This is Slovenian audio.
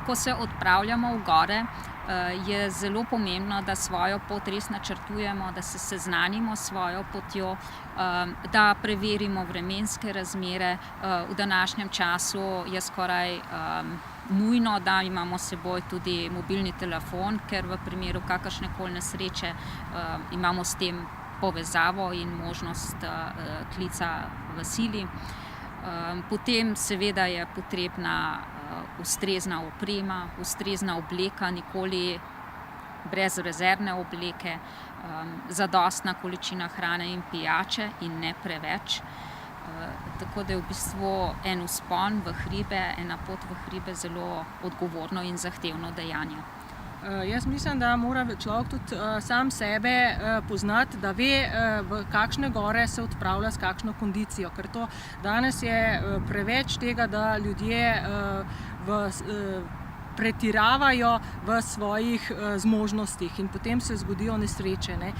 Ko se odpravljamo v gore, je zelo pomembno, da svojo pot res načrtujemo, da se seznanimo s svojo potjo, da preverimo vremenske razmere. V današnjem času je skoraj nujno, da imamo s seboj tudi mobilni telefon, ker v primeru kakršnekoli nesreče imamo s tem povezavo in možnost klica v sili. Potem seveda je potrebna ustrezna oprema, ustrezna obleka, nikoli brez rezervne obleke, zadostna količina hrane in pijače in ne preveč. Tako da je v bistvu en vzpon v hribe, ena pot v hribe zelo odgovorno in zahtevno dejanje. Jaz mislim, da mora človek tudi sam sebe poznati, da ve, v kakšne gore se odpravlja, s kakšno kondicijo. Ker to danes je preveč tega, da ljudje pretiravajo v svojih zmožnostih in potem se zgodijo nesreče, ne.